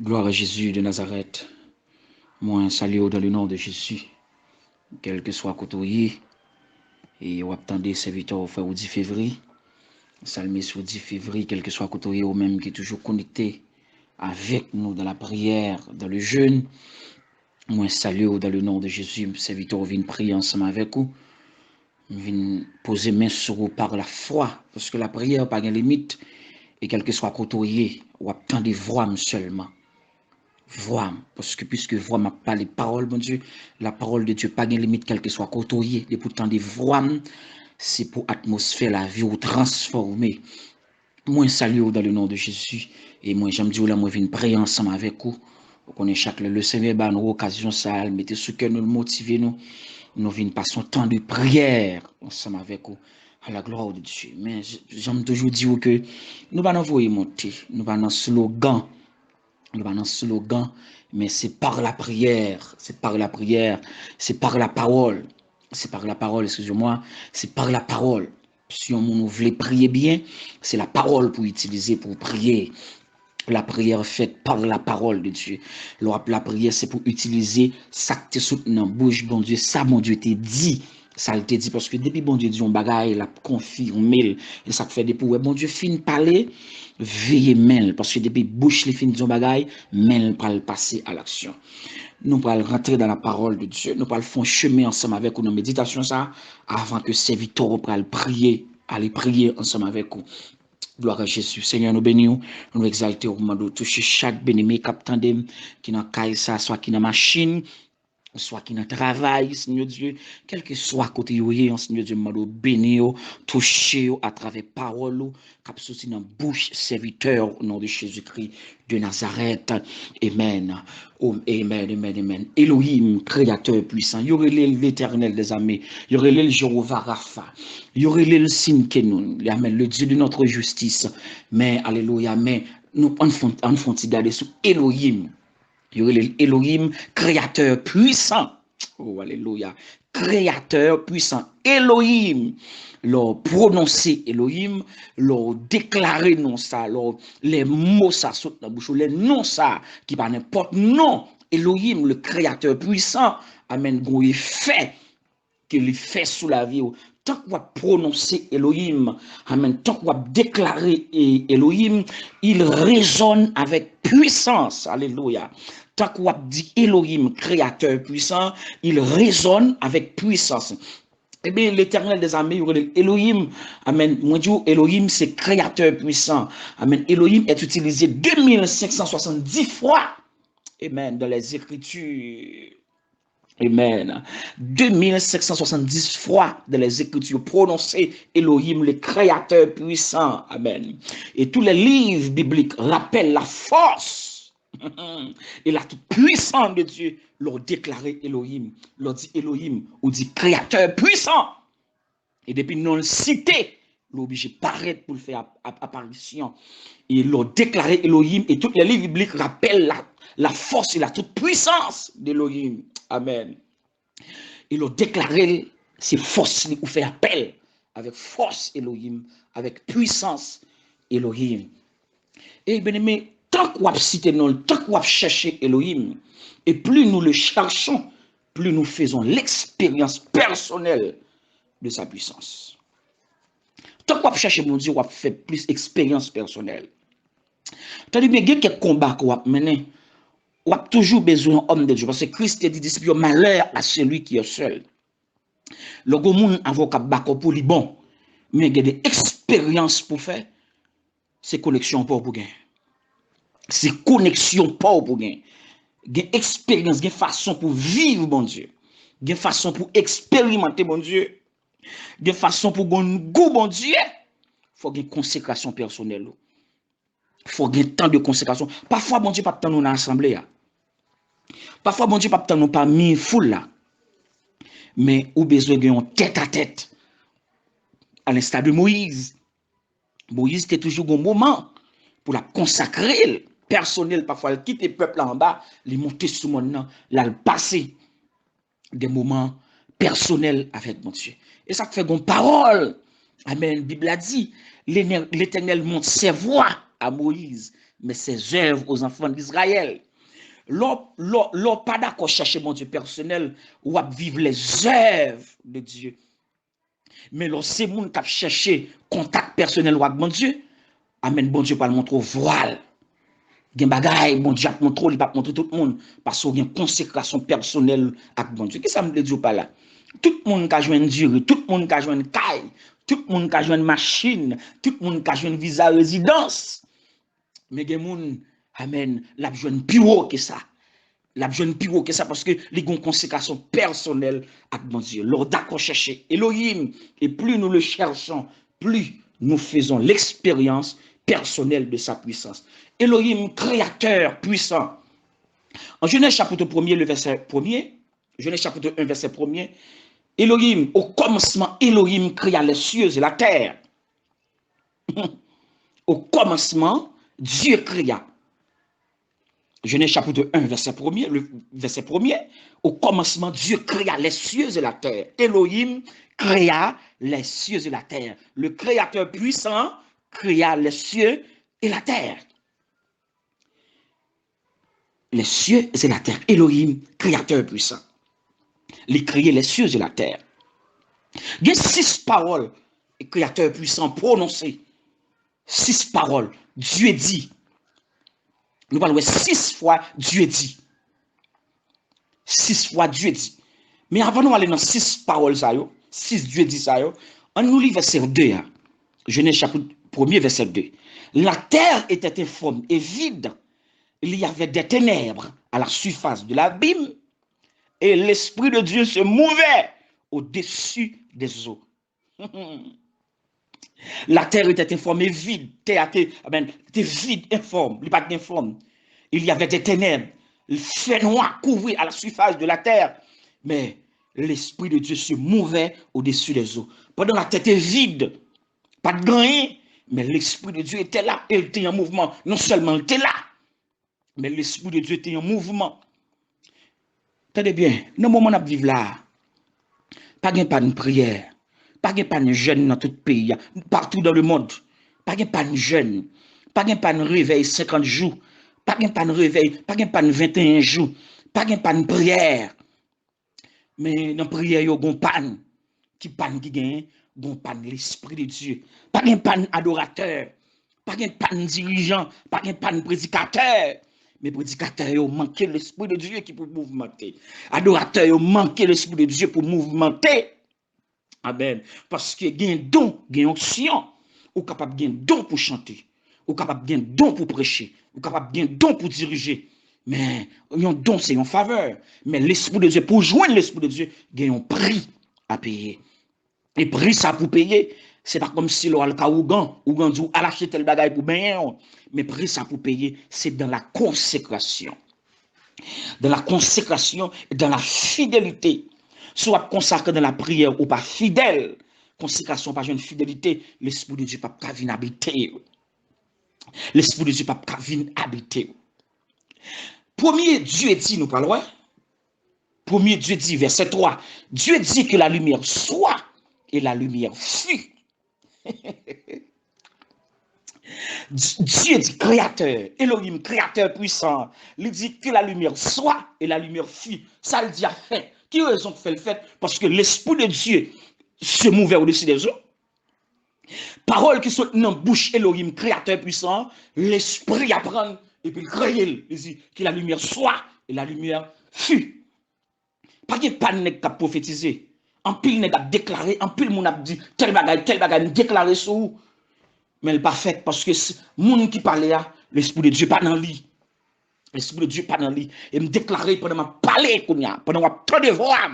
Gloire à Jésus de Nazareth. Moi, salut dans le nom de Jésus. Quel que soit côtoyé, et on attendez serviteur au frère au 10 février. Salmé sur 10 février, quel que soit côtoyé, ou même qui est toujours connecté avec nous dans la prière, dans le jeûne. Moi, salut dans le nom de Jésus. Serviteur vient prier ensemble avec vous. Vient poser main sur vous par la foi. Parce que la prière n'a pas de limite. Et quel que soit côtoyé, ou attendez voir seulement. Voix, parce que puisque voix m'a pas les paroles, mon Dieu, la parole de Dieu pas de limite, quel que soit côtoyé, et pourtant des voix, c'est pour atmosphère la vie ou transformer. Moi, salue dans le nom de Jésus, et moi, j'aime dire, là, moi, je viens prier ensemble avec vous, pour qu'on ait chaque le Seigneur, bah, nous, occasion, ça, mettez ce que nous motiver, nous venons passer un temps de prière ensemble avec vous, à la gloire de Dieu. Mais j'aime toujours dire que nous allons envoyer monter, nous allons slogan, nous avons un slogan, mais c'est par la prière, c'est par la prière, c'est par la parole, c'est par la parole, excusez-moi, c'est par la parole. Si on veut prier bien, c'est la parole pour utiliser, pour prier. La prière faite par la parole de Dieu. La prière, c'est pour utiliser ça que tu soutenu dans la bouche, bon Dieu, ça, mon Dieu, t'est dit. Ça te dit, parce que depuis bon Dieu dit, on bagaille, la confirme, et ça fait des pour bon Dieu, fin parler, veillez mail, parce que depuis bouche, les fin disons bagaille, mail pour le passer à l'action. Nous allons rentrer dans la parole de Dieu, nous allons faire un chemin ensemble avec nous, nos méditations, ça, avant que serviteur pour prier, aller prier ensemble avec vous. Gloire à Jésus. Seigneur, nous bénissons, nous exaltons, nous toucher chaque béni, capitaine qui n'a pas ça, soit qui n'a machine, soit qui n'a travail, Seigneur Dieu, quel que soit côté yoye, Seigneur Dieu, nous bénissons, toucher à travers parole, cap sorti dans bouche serviteur au nom de Jésus-Christ de Nazareth. Amen. Oh, amen, amen, amen. Elohim, créateur puissant, y aurait l'éternel des armées, y aurait le Jéhovah Rapha, y aurait le Sinkenon, amen, le Dieu de notre justice. Mais, alléluia, mais nous en font garder sous Elohim. Il y aurait Elohim, créateur puissant. Oh, alléluia. Créateur puissant. Elohim. Leur prononcer Elohim, leur déclarer non ça, leur, les mots ça sautent dans la bouche, les noms ça, qui pas n'importe non. Elohim, le créateur puissant, amen, il fait, qu'il fait sous la vie. Tant qu'on va prononcer Elohim, amen, tant qu'on va déclarer Elohim, il résonne avec puissance. Alléluia. Tant qu'on va dire Elohim, créateur puissant, il résonne avec puissance. Eh bien, l'éternel des armées, Elohim, amen. Moi, je dis, Elohim, c'est créateur puissant. Amen. Elohim est utilisé 2570 fois. Amen. Dans les Écritures. Amen. 2570 fois dans les Écritures prononcées Elohim, le créateur puissant. Amen. Et tous les livres bibliques rappellent la force et la toute puissance de Dieu. Leur déclarer Elohim, leur dit Elohim, ou dit créateur puissant. Et depuis nous le citer, l'obligé paraître pour le faire apparition. Et leur déclarer Elohim, et tous les livres bibliques rappellent la force et la toute puissance d'Elohim. Amen. Et leur déclarer ces forces ou fait appel avec force Elohim, avec puissance Elohim. Et bien aimé, tant qu'on cite non, tant qu'on cherche Elohim, et plus nous le cherchons, plus nous faisons l'expérience personnelle de sa puissance. Tant qu'on cherche mon Dieu, on fait plus expérience personnelle. Tandis bien, il y a quelques combats qu'on va mener. On a toujours besoin d'homme de Dieu. Parce que Christ a dit, malheur à celui qui est seul. Le monde avocat bako pour lui bon. Mais il y a des expériences pour faire. C'est connexion pour gagner. C'est connexion pour gagner. Il y a expérience, il y a façon pour vivre, mon Dieu. Il y a façon pour expérimenter, mon Dieu. Il y a façon pour gagner goût, mon Dieu. Il faut une consécration personnelle. Il faut un temps de consécration. Parfois, mon Dieu, pas de temps dans l'assemblée. Parfois, mon Dieu, pas de temps pas mis foule là. Mais ou besoin de tête à tête. À l'instar de Moïse. Moïse était toujours un moment pour la consacrer personnel. Parfois, il quitte le peuple là en bas, il monter sous mon nom, là, il passer des moments personnels avec mon Dieu. Et ça fait une parole. Amen. La Bible a dit, l'Éternel montre ses voix à Moïse, mais ses œuvres aux enfants d'Israël. L'on pas d'accord chercher mon Dieu personnel, ou à vivre les œuvres de Dieu. Mais lorsque moun qui chercher contact personnel avec mon Dieu, amen, bon Dieu pas le montrer voile. Gen bagay, bon Dieu montre, il pas montrer tout le monde parce qu'il y a une consécration personnelle avec bon Dieu. Qu'est-ce que ça me dit pas là? Tout le monde qui a joué une durée, tout le monde qui a joué une caille, tout le monde qui a joué une machine, tout le monde qui a joué une visa résidence. Mais gen moun, amen, la joué une pire que ça. La jeune pire que ça parce que les ont consécration personnelle avec mon Dieu. L'on d'accord chercher Elohim et plus nous le cherchons, plus nous faisons l'expérience personnelle de sa puissance. Elohim, créateur puissant. En Genèse chapitre 1er, le verset 1er, Genèse chapitre 1, verset 1er, Elohim, au commencement, Elohim créa les cieux et la terre. Au commencement, Dieu créa. Genèse chapitre 1, verset 1er, le verset 1er, au commencement, Dieu créa les cieux et la terre. Elohim créa les cieux et la terre. Le créateur puissant créa les cieux et la terre. Les cieux et la terre. Elohim, créateur puissant. Il créa les cieux et la terre. Il y a 6 paroles, créateur puissant prononcées. 6 paroles. Dieu dit. Nous parlons 6 fois Dieu dit. 6 fois Dieu dit. Mais avant nous aller dans 6 paroles, 6 Dieu dit ça, on nous lit verset 2. Genèse chapitre 1er, verset 2. La terre était informe et vide. Il y avait des ténèbres à la surface de l'abîme et l'Esprit de Dieu se mouvait au-dessus des eaux. La terre était informe et vide. Terre était vide, informe. Il n'y a pas d'informe. Il y avait des ténèbres. Le fait noir couvrait à la surface de la terre. Mais l'Esprit de Dieu se mouvait au-dessus des eaux. Pendant la terre était vide. Pas de rien. Mais l'Esprit de Dieu était là. Il était en mouvement. Non seulement il était là, mais l'Esprit de Dieu était en mouvement. Tenez bien, dans le moment où nous vivons là, pas de prière. Pas de jeûne dans tout le pays, partout dans le monde. Pas de jeûne. Pas de réveil 50 jours. Pas de réveil, pas de 21 jours. Pas de prière. Mais dans la prière, il y a une panne. Qui panne qui gagne? Une panne l'Esprit de Dieu. Pas de panne adorateur. Pas de panne dirigeant. Pas de panne prédicateur. Mais prédicateurs ont manqué l'Esprit de Dieu qui peut mouvementer. Adorateurs ont manqué l'Esprit de Dieu pour mouvementer. Amen. Parce que il y a un don, il y a une onction, ou capable de don pour chanter, ou capable de don pour prêcher, ou capable de don pour diriger. Mais un don, c'est une faveur. Mais l'Esprit de Dieu, pour joindre l'Esprit de Dieu, il y a un prix à payer. Et prix ça pour payer, c'est pas comme si l'on a le cas Ougan dit à l'acheter tel bagage pour bien. Mais prix ça pour payer, c'est dans la consécration. Dans la consécration et dans la fidélité. Soit consacré dans la prière ou pas fidèle, consécration pas une fidélité, l'Esprit de Dieu pas venir habiter. L'Esprit de Dieu pas venir habiter. Premier Dieu dit, nous parlons, premier Dieu dit, verset 3, Dieu dit que la lumière soit et la lumière fut. Dieu dit créateur, Elohim, créateur puissant, il dit que la lumière soit et la lumière fut. Ça, il dit à fait. Qui raison fait le fait? Parce que l'Esprit de Dieu se mouvait au-dessus des eaux. Parole qui sont dans la bouche Elohim, créateur puissant, l'Esprit apprend et puis il crée. Il dit que la lumière soit et la lumière fut. Pas de panne qui a prophétisé. En pile n'est pas déclaré, en pile mon a dit tel bagage déclaré sur vous. Mais il n'est pas fait parce que le monde qui parlait, l'Esprit de Dieu pas dans lui. L'Esprit de Dieu pas dans lui. Et me déclarer pendant que je parle, pendant que je parle de voix,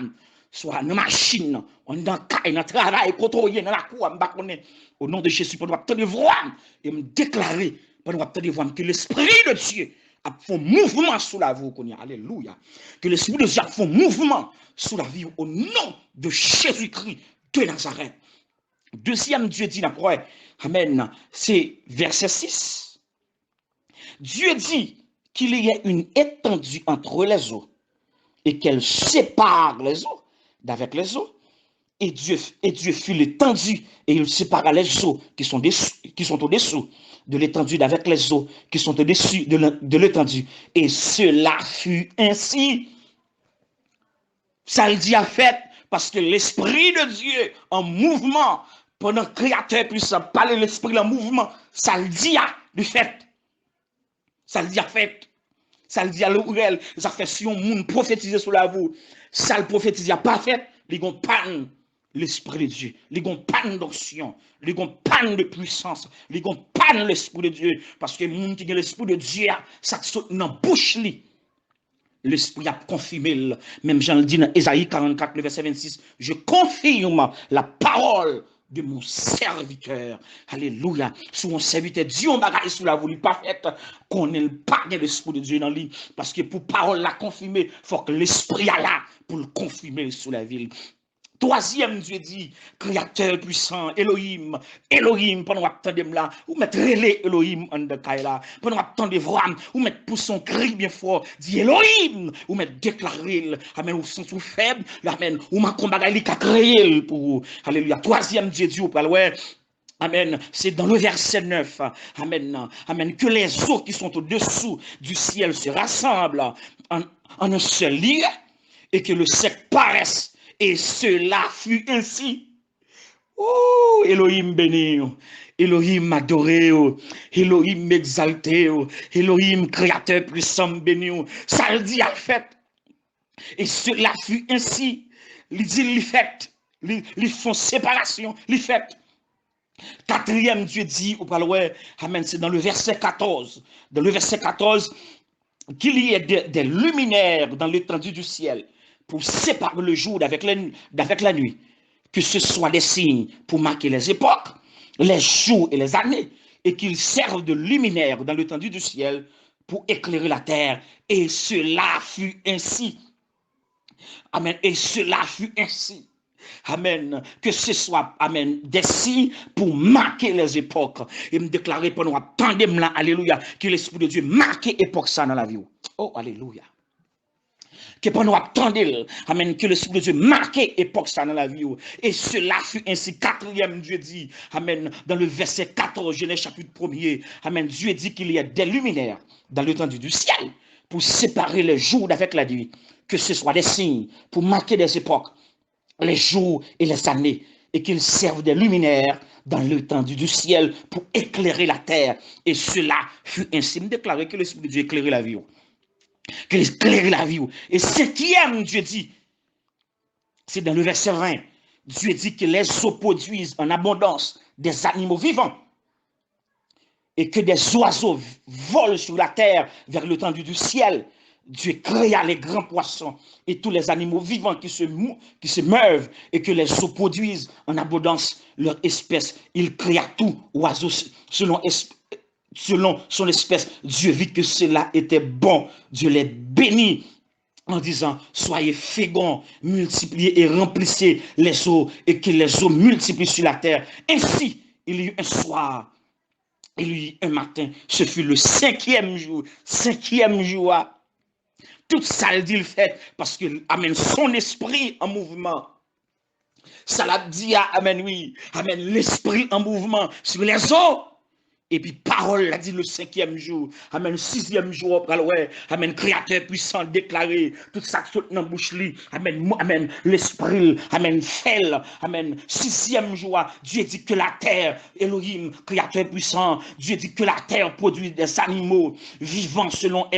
soit dans la machine, dans le travail, dans la cour, au nom de Jésus, pendant que je parle de voix, et me déclarer pendant que je parle de voix, que l'Esprit de Dieu a fait un mouvement sous la vie. Alléluia. Que l'Esprit de Dieu a fait un mouvement sous la vie au nom de Jésus-Christ de Nazareth. Deuxième Dieu dit, amen, c'est verset 6. Dieu dit qu'il y ait une étendue entre les eaux et qu'elle sépare les eaux d'avec les eaux et Dieu fut l'étendue, et il sépara les eaux qui sont au-dessous de l'étendue d'avec les eaux qui sont au-dessus de l'étendue. Et cela fut ainsi. Ça le dit à fait, parce que l'Esprit de Dieu en mouvement, pendant que le Créateur puisse parler l'Esprit en mouvement, ça le dit à du fait. Ça le dit à fait. Ça le dit à l'oreille. Ça fait si on monde prophétiser sur la vous. Ça le prophétise pas fait. Les gens panne l'Esprit de Dieu. Les gens panne d'onction. Les gens panne de puissance. Les gens panne l'Esprit de Dieu. Parce que le monde qui a l'Esprit de Dieu, ça saute dans la bouche. L'Esprit a confirmé, même Jean le dit dans Ésaïe 44, le verset 26, je confirme la parole de mon serviteur. Alléluia. Sous mon serviteur, Dieu on bagaille sous la voulu pas fait qu'on n'ait pas l'Esprit de Dieu dans lui. Parce que pour parole la confirmer, il faut que l'Esprit a là pour le confirmer sous la ville. Troisième, Dieu dit, créateur puissant, Elohim, Elohim, pendant qu'on attendait là, ou mettre relais Elohim en de là, pendant qu'on attendait vraiment, ou mettre pour son cri bien fort, dit Elohim, ou mettre déclarer, amen, ou son sous faible, amen, ou ma combat qui a créé pour vous. Alléluia. Troisième, Dieu dit, ouais. Amen. C'est dans le verset 9. Amen. Amen. Que les eaux qui sont au-dessous du ciel se rassemblent en un seul lieu et que le sec paraisse. Et cela fut ainsi. Oh, Elohim béni, Elohim adoré, Elohim exalté, Elohim créateur puissant béni. Ça le dit à fait. Et cela fut ainsi. Il dit, il fait. Ils font séparation, il fait. Quatrième, Dieu dit, amen, c'est dans le verset 14. Dans le verset 14, qu'il y ait des luminaires dans l'étendue du ciel pour séparer le jour d'avec la nuit, que ce soit des signes pour marquer les époques, les jours et les années, et qu'ils servent de luminaires dans l'étendue du ciel pour éclairer la terre. Et cela fut ainsi. Amen. Et cela fut ainsi. Amen. Que ce soit, amen, des signes pour marquer les époques. Et me déclarer pendant attendez là, alléluia, que l'Esprit de Dieu marque époque ça dans la vie. Oh, alléluia. Que pendant attendez, amen, que l'Esprit de Dieu marque époque ça dans la vie. Et cela fut ainsi. Quatrième, Dieu dit, amen, dans le verset 14, Genèse chapitre 1er, amen, Dieu dit qu'il y a des luminaires dans l'étendue du ciel pour séparer les jours d'avec la nuit. Que ce soit des signes pour marquer des époques, les jours et les années, et qu'ils servent des luminaires dans l'étendue du ciel pour éclairer la terre. Et cela fut ainsi. Me déclarer que l'Esprit de Dieu éclairait la vie. Qu'il éclaire la vie. Et cinquième, Dieu dit, c'est dans le verset 20, Dieu dit que les eaux produisent en abondance des animaux vivants et que des oiseaux volent sur la terre vers l'étendue du ciel. Dieu créa les grands poissons et tous les animaux vivants qui se meuvent et que les eaux produisent en abondance leur espèce. Il créa tout, oiseaux selon son espèce. Dieu vit que cela était bon. Dieu les bénit en disant, soyez féconds, multipliez et remplissez les eaux et que les eaux multiplient sur la terre. Ainsi, il y eut un soir, il y eut un matin. Ce fut le cinquième jour. Tout ça, il dit le fait parce qu'il amène son esprit en mouvement. Ça l'a dit, amen, oui, amène l'esprit en mouvement sur les eaux. Et puis, parole l'a dit le cinquième jour. Amen, le sixième jour, amen, créateur puissant déclaré. Tout ça saute dans la bouche. Amen, amen, l'esprit, amen, fait. Amen, sixième jour, Dieu dit que la terre, Elohim, créateur puissant, Dieu dit que la terre produit des animaux vivants selon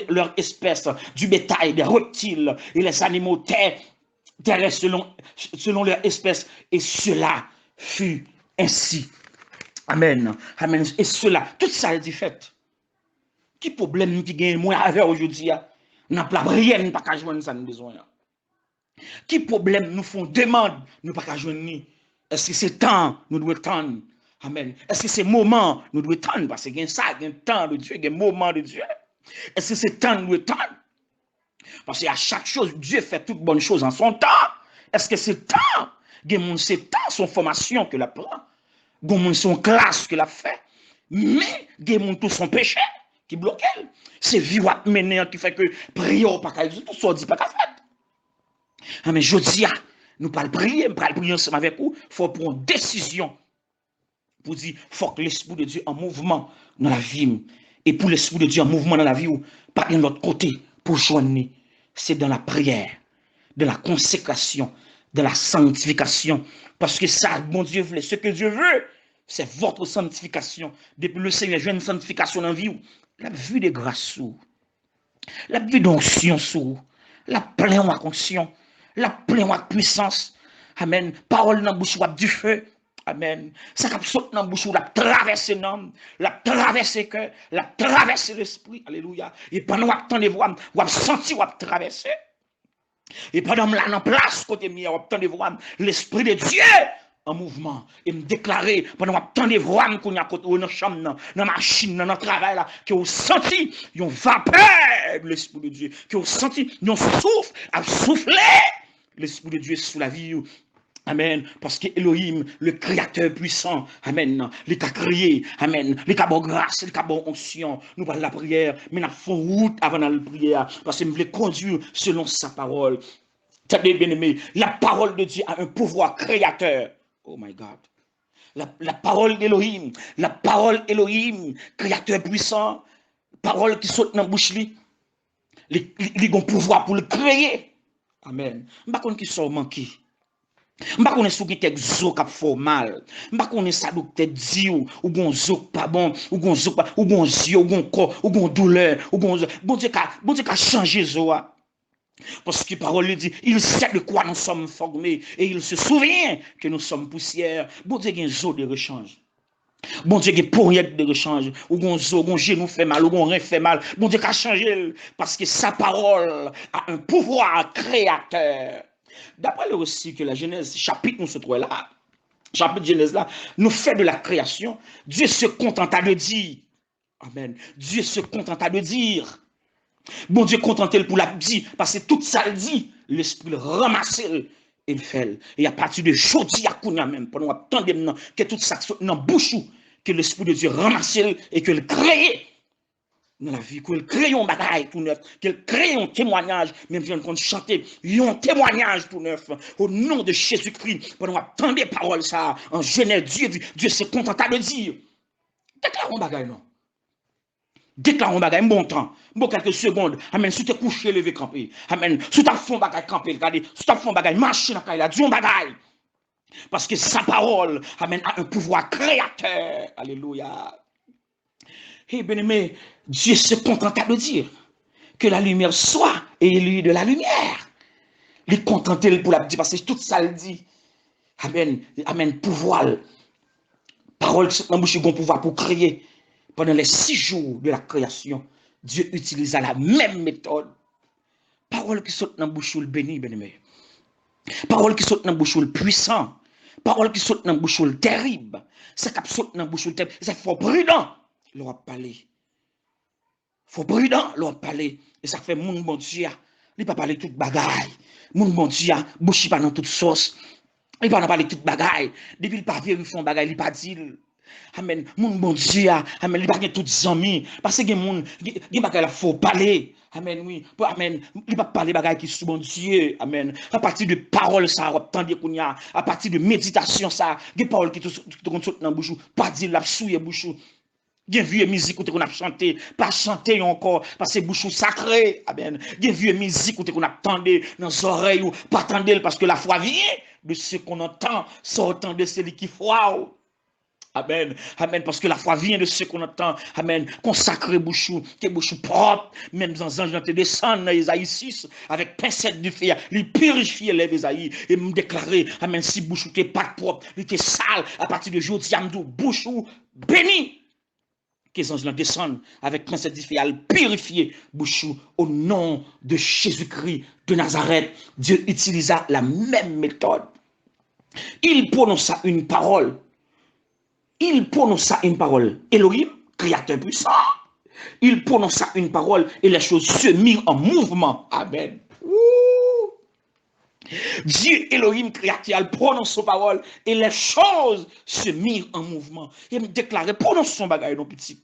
leur espèce, du bétail, des reptiles et les animaux terrestres selon leur espèce. Et cela fut ainsi. Amen. Amen. Et cela, tout ça est dit fait. Qui problème qui gagne moi avec aujourd'hui? N'a pas rien, nous pas joindre ça nous besoin. Qui problème nous font demande, nous pas joindre? Est-ce que c'est temps nous devons attendre? Amen. Est-ce que c'est moment nous devons attendre? Parce que ça, il y a un temps de Dieu, il y a un moment de Dieu. Est-ce que c'est temps nous devons attendre? Parce qu'à chaque chose, Dieu fait toutes bonnes choses en son temps. Est-ce que c'est temps? C'est temps son formation que la prend. Gon son classe que l'a fait, mais gen tout son péché qui bloque elle. C'est vie wap mener qui fait que prière pas qu'à tout ça dit pas qu'à fait. Ah mais je dis Nous pas le prier ensemble avec vous, il faut prendre une décision pour dire, il faut que l'Esprit de Dieu en mouvement dans la vie. Et pour l'Esprit de Dieu en mouvement dans la vie, pas de l'autre côté pour joindre. C'est dans la prière, dans la consécration, dans la sanctification. Parce que ça, mon Dieu veut, ce que Dieu veut, c'est votre sanctification. Depuis le Seigneur, j'ai une sanctification dans la vie. La vue de grâce, la vue d'onction, la pleine onction, la pleine puissance. Amen. Parole dans la bouche du feu. Amen. Ça qui saute dans la bouche, la traverse l'homme, la traverse le cœur, la traverse l'esprit. Alléluia. Et pendant que vous voix, vous senti, vous traverser. Et pendant que vous place côté mieux, vous attendez voir l'esprit de Dieu en mouvement. Et me déclarer pendant que vous attendez voir qu'on y a côté dans la chambre, dans la machine, dans le travail là, que vous senti une vapeur de l'esprit de Dieu, que vous senti un souffle à souffler l'esprit de Dieu sous la vie. Amen. Parce que Elohim, le créateur puissant, amen, il a créé, amen, il a bon grâce, il a bon onction. Nous parlons de la prière, mais nous faisons route avant la prière, parce qu'il veut conduire selon sa parole. Tenez bien aimé, la parole de Dieu a un pouvoir créateur. Oh my God. La parole d'Elohim, la parole Elohim, créateur puissant, parole qui saute dans la bouche, il a un pouvoir pour le créer. Amen. Je ne sais pas qui sont manqués. Je ne sais pas si vous avez zo qui fait mal. Je ne sais pas si ça docteur dit ou gon zo pas bon, ou gon zo pas, ou gon yeux, ou gon corps, ou gon douleur, ou gon bon Dieu qu'a changé zo. Parce que la parole dit, il sait de quoi nous sommes formés et il se souvient que nous sommes poussière. Bon Dieu, il y a un zo de rechange. Bon Dieu, il y a pourriette de rechange. Ou gon zo, gon genou fait mal, ou gon rein fait mal. Bon Dieu qu'a changé parce que sa parole a un pouvoir créateur. D'après le récit que la Genèse, chapitre nous se trouve là, chapitre de Genèse là, nous fait de la création, Dieu se contenta de dire, amen, Dieu se contenta de dire, bon Dieu contenté pour la dire, parce que tout ça le dit, l'esprit le ramasse et le fait. Et à partir de jeudi à Kounia même, pendant attendre que tout ça soit dans bouche, que l'esprit de Dieu ramasse et que le crée dans la vie, qu'elle crée un bagage tout neuf, qu'elle crée un témoignage, même si on chanter, un témoignage tout neuf, au nom de Jésus-Christ, pendant attendre des paroles, ça, en Genèse, Dieu se contenta de dire, déclare un bagage, non? Déclare un bagage, un bon temps, bon quelques secondes, amen, si tu es couché, levé, campé, amen, si tu as fait un bagage, campé, regardez, si tu as fait un bagage, marché dans la caille, dis un bagage, parce que sa parole, amen, a un pouvoir créateur, alléluia. Eh bien aimé, Dieu se contenta de dire que la lumière soit et il y ait de la lumière. Il est contenté pour la dire parce que tout ça le dit. Amen. Amen. Pouvoir. Parole dans bouche bon pouvoir pour créer. Pendant les 6 jours de la création, Dieu utilisa la même méthode. Parole qui saute dans bouche le béni, bien aimé. Parole qui saute dans bouche le puissant. Parole qui saute dans bouche le terrible. Ça qui saute dans bouche le terrible. Ça faut prudent. L'on va parler. Faut prudent, l'on va parler. Et ça fait mon bon Dieu. Il pas parler toute bagaille. Mon bon Dieu, bouchi pas dans toute sauce. Il pas parler toute bagaille. Depuis le pas vérifier font bagaille, il pas dit. Amen. Mon bon Dieu, amen, il pas gen toutes amis parce que mon gen bagaille la faut parler. Amen, oui. Amen. Il pas parler bagaille qui sous bon Dieu. Amen. À partir de paroles ça, attendez qu'on y a, à partir de méditation ça, gen paroles qui te saute dans bouche, pas dire la souiller bouche. Gen vieux musique où on a chanté, pas chanter encore, parce que bouchou sacré, amen. Gen vieux musique où on a entendu dans les oreilles, ou pas attendre parce que la foi vient de ce qu'on entend, sortant de celui qui foi. Amen, amen, parce que la foi vient de ce qu'on entend, amen. Consacré bouchou, que bouchou propre, même dans un ange te descend dans Isaïe 6, avec pincette du fer, il purifie les Isaïe, et me déclarer, amen, si bouchou t'es pas propre, il était sale, à partir de jour, diamdou, bouchou, béni. Que les anges descendent avec princesse d'Isphéal purifié bouchou au nom de Jésus-Christ de Nazareth. Dieu utilisa la même méthode. Il prononça une parole. Il prononça une parole. Elohim, créateur puissant. Il prononça une parole et les choses se mirent en mouvement. Amen. Dieu Elohim créateur prononce son parole et les choses se mirent en mouvement. Il me déclarait, prononce son bagage, non petit.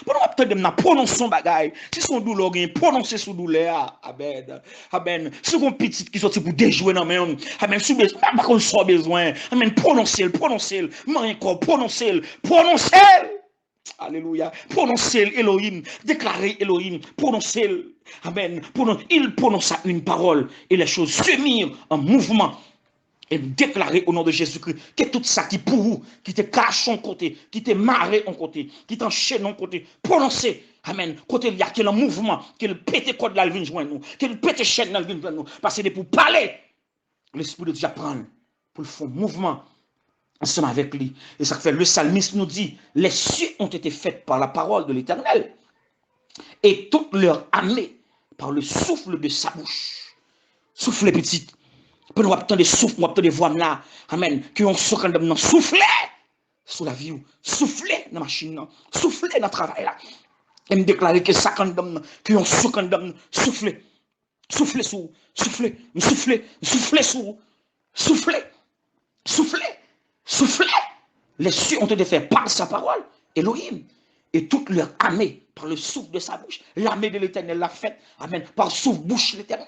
Pendant que nous prononçons bagay, si son douleur gagne, prononcer sous douleur, amen, amen. Si on petit qui sorti pour déjouer dans même, amen, sous besoin, pas qu'on soit besoin, amen, prononcer, encore, prononcer. Alléluia. Prononcez Elohim, déclarez Elohim, prononcez. Amen. Il prononça une parole et les choses se mirent en mouvement. Et déclarer au nom de Jésus-Christ que tout ça qui pour vous, qui te cache en côté, qui te marre en côté, qui t'enchaîne en côté, prononcez. Amen. Côté il y a quel mouvement, quel pété code là vient joindre nous, quel pété chaîne là vient joindre nous. Parce que c'est pour parler, l'Esprit de Dieu prend pour le faire mouvement ensemble avec lui. Et ça fait le psalmiste nous dit, les cieux ont été faits par la parole de l'Éternel et toute leur armée par le souffle de sa bouche. Souffle petit. Pour nous obtenir des souffles, nous obtenir des voix là. Amen. Qui ont soufflé sous la vie, soufflé dans la machine, soufflé dans le travail là. Et me déclarer que ça condamne, qui ont soufflé, soufflé sous, soufflé sous, soufflé. Les cieux ont été faits par sa parole, Elohim, et toute leur armée par le souffle de sa bouche. L'armée de l'Éternel l'a faite, amen, par souffle bouche l'Éternel.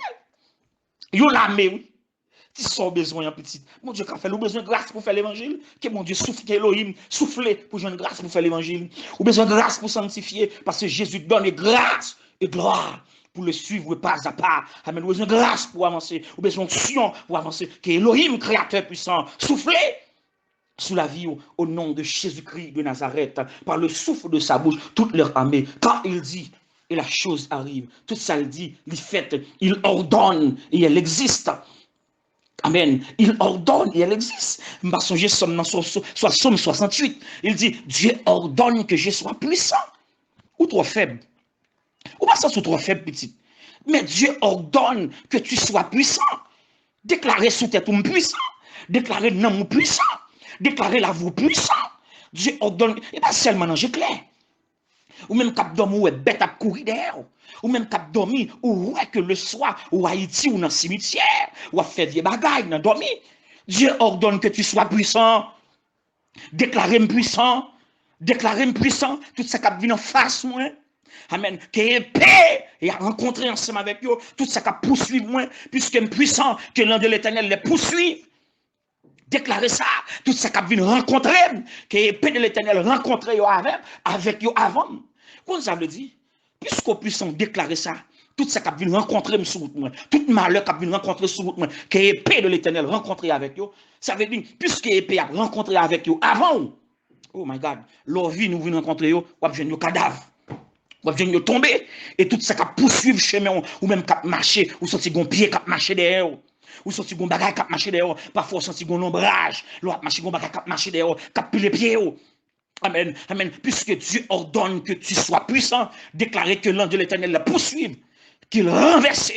Yo l'armée, oui. Si sont besoin petit, mon Dieu, qu'a fait, nous besoin de grâce pour faire l'évangile, que mon Dieu souffle, que Elohim souffle pour jouer une grâce pour faire l'évangile, ou besoin de grâce pour sanctifier, parce que Jésus donne grâce et gloire pour le suivre pas à pas. Amen. Ou besoin de grâce pour avancer, ou besoin de sion pour avancer, que Elohim, créateur puissant, souffle sous la vie au nom de Jésus-Christ de Nazareth, par le souffle de sa bouche, toute leur armée. Quand il dit, et la chose arrive, tout ça il dit, il fait, il ordonne, et elle existe. Amen. Il ordonne et elle existe. M'a songé Somme 68. Il dit, Dieu ordonne que je sois puissant. Ou trop faible. Ou pas ça, trop faible, petit. Mais Dieu ordonne que tu sois puissant. Déclarer sous tête ou puissant. Déclarer non puissant. Déclarer la voix puissant. Dieu ordonne. Et pas seulement dans clair. Ou même cap dormi ou bête à courir derrière. Ou même cap dormi ou ouais que le soir ou Haïti ou dans le cimetière ou à faire des bagailles dans dormi. Dieu ordonne que tu sois puissant. Déclarer-moi puissant. Déclarer-moi puissant. Tout ça cap vient en face moi. Amen. Que épée et à rencontrer ensemble avec eux. Tout ça cap poursuivre moi puisque puissant que l'un de l'Éternel les poursuive. Déclarer ça, tout ça qui vient rencontrer, que l'épée de l'Éternel rencontrer avec eux avant. Quand ça veut dire, puisqu'on puisse déclarer ça, tout ça qui vient rencontrer sur moi, tout malheur qui vient rencontrer sur moi, que l'épée de l'Éternel rencontrer avec eux, ça veut dire, puisque l'épée a rencontré avec eux avant, oh my God, leur vie nous vient rencontrer eux, ou bien nos cadavres. Ou bien tomber, et tout ça qui poursuivre chemin, ou même qui marcher, ou sortir un pied qui marcher derrière. Ou sorti gon bagay k'ap marcher dehors, parfois sorti gon ombrage, l'autre marcher gon bagay k'ap marcher dehors, k'ap pile pied. Amen, amen. Puisque Dieu ordonne que tu sois puissant, déclarer que l'ange de l'Éternel la poursuive, qu'il renverse.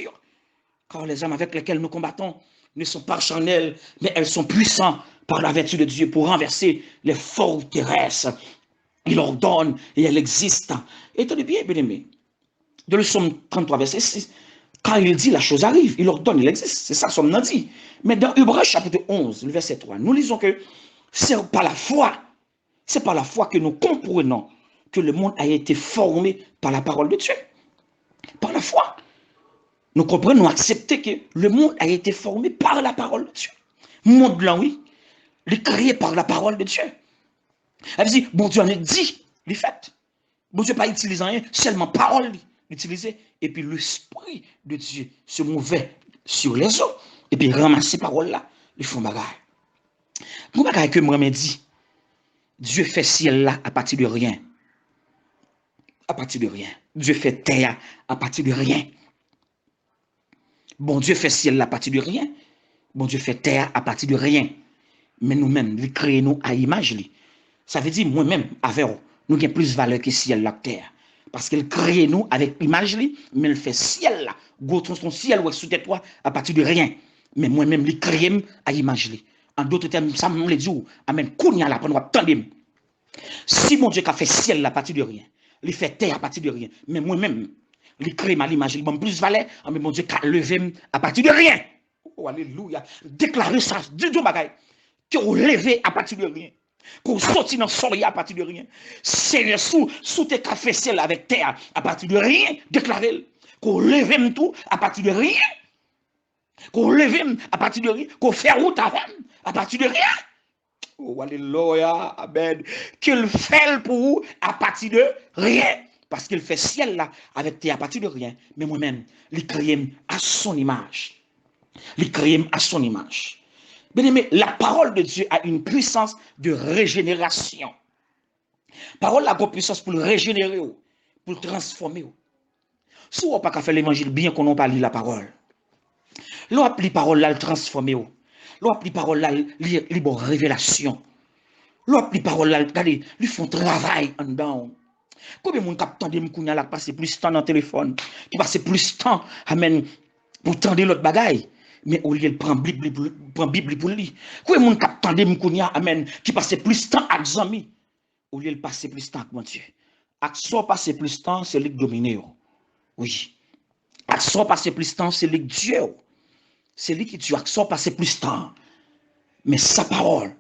Car les hommes avec lesquels nous combattons ne sont pas charnels, mais elles sont puissants par la vertu de Dieu pour renverser les forteresses. Il ordonne et elle existe. Et tenez bien, bien aimé, de le Psaume 33, verset 6. Quand il dit, la chose arrive, il ordonne, il existe. C'est ça, Somme n'a dit. Mais dans Hébreux chapitre 11, le verset 3, nous lisons que c'est par la foi que nous comprenons que le monde a été formé par la parole de Dieu. Par la foi. Nous comprenons, nous acceptons que le monde a été formé par la parole de Dieu. Le monde blanc, oui, il est créé par la parole de Dieu. Elle dit, bon Dieu en est dit, il est fait. Bon Dieu pas utilisé rien, seulement parole utilisée. Et puis l'esprit de Dieu se mouvait sur les eaux. Et puis ramasser parole là, ils font bagaille. Mon bagaille que moi me dit, Dieu fait ciel là à partir de rien. À partir de rien. Dieu fait terre à partir de rien. Bon Dieu fait ciel là à partir de rien. Bon Dieu fait terre à partir de rien. Mais nous-mêmes, nous créons à image. Ça veut dire, moi-même, avec nous avons plus de valeur que ciel la terre. Parce qu'elle crée nous avec image, mais elle fait ciel là. Goutron son ciel ou sous tête toi à partir de rien. Mais moi-même, les crée à image. En d'autres termes, ça me le dit, amen, kounya là, pour nous attendre. Si mon Dieu a fait ciel là à partir de rien, il fait terre à partir de rien, mais moi-même, il crée à l'image, il m'a plus de valeur, mais mon Dieu a levé à partir de rien. Oh, alléluia. Déclarer ça, Dieu bagaille, que vous levez à partir de rien. Qu'on sorti dans le soleil à partir de rien. Seigneur, sous tes cafés sel avec terre, à partir de rien, déclarez. Qu'on lève tout à partir de rien. Qu'on lève à partir de rien. Qu'on fait route à partir de rien. Oh, alléluia, amen. Qu'il fait pour vous à partir de rien. Parce qu'il fait ciel là avec terre à partir de rien. Mais moi-même, il crée à son image. Il crée à son image. Bien aimé, la parole de Dieu a une puissance de régénération. Parole a une puissance pour le régénérer, pour le transformer. Si on n'a pas fait l'évangile bien qu'on n'a pas lu la parole, l'on a pris la parole là, le transformer. L'on a pris la parole là, les bonnes révélations. L'on a pris la parole là, regardez, ils font travail en dedans. Combien de monde qui attendent de passer plus de temps dans le téléphone, qui passe plus de temps, amen, pour tendre l'autre bagaille. Mais au lieu de prendre Bible pour lui. Quoi mon cap tande m'kounya amen qui passe plus de temps avec amis au lieu de passer plus de temps avec mon Dieu. Action passer plus de temps c'est lui dominer. Oui. Action passer plus de temps c'est lui Dieu. C'est lui qui tue action passer plus de temps. Mais sa parole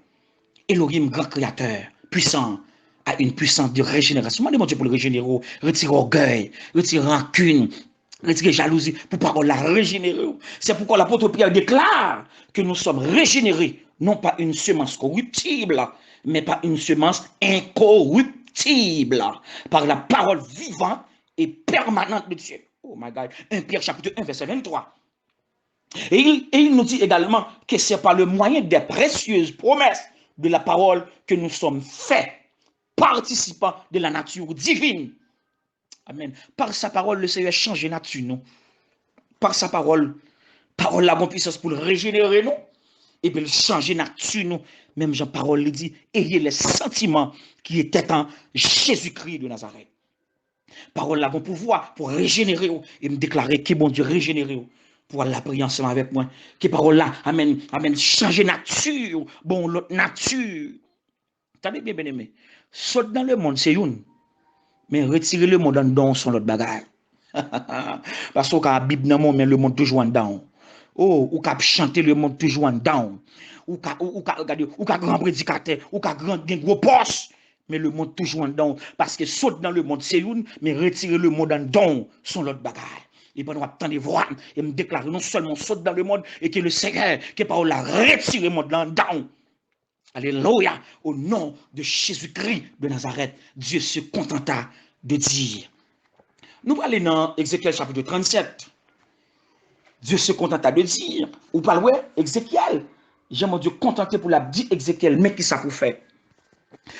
Elohim grand créateur puissant a une puissance de régénération. Moi, mon Dieu pour le régénérer, retirer orgueil, retirer rancune, retirer jalousie, pour parole la régénérer. C'est pourquoi l'apôtre Pierre déclare que nous sommes régénérés, non pas une semence corruptible, mais pas une semence incorruptible, par la parole vivante et permanente de Dieu. Oh my God. 1 Pierre chapitre 1, verset 23. Et il nous dit également que c'est par le moyen des précieuses promesses de la parole que nous sommes faits participants de la nature divine. Amen. Par sa parole, le Seigneur change la nature, nous. Par sa parole, parole la bonne puissance pour le régénérer, nous. Et puis, changer la nature, nous. Même Jean Parole le dit, ayez les sentiments qui étaient en Jésus-Christ de Nazareth. Parole la bon pouvoir pour régénérer et me déclarer que bon Dieu régénérer pour la prier ensemble avec moi. Que parole là, amen, amen, changer nature, bon, l'autre nature. Attendez bien, bien aimé. Saute dans le monde, c'est une. Mais retirer le monde en dedans, son l'autre bagaille. Parce que la Bible dans le monde, le monde toujours en dedans. Oh, ou qu'à chanter le monde toujours en dedans. Ou qu'à grand prédicateur, ou qu'à grand gros poste. Mais le monde toujours en dedans. Parce que saute dans le monde, c'est une. Mais retirer le monde en dedans, son l'autre bagaille. Et pendant attendre voir et me déclarer non seulement saute dans le monde et que le Seigneur, que par la retire le monde en dedans. Alléluia, au nom de Jésus-Christ de Nazareth, Dieu se contenta de dire. Nous allons dans Ézéchiel chapitre 37. Dieu se contenta de dire. Ou pas ouais, Ézéchiel. J'aime Dieu contenté pour la dire Ézéchiel, mais qui ça pour faire?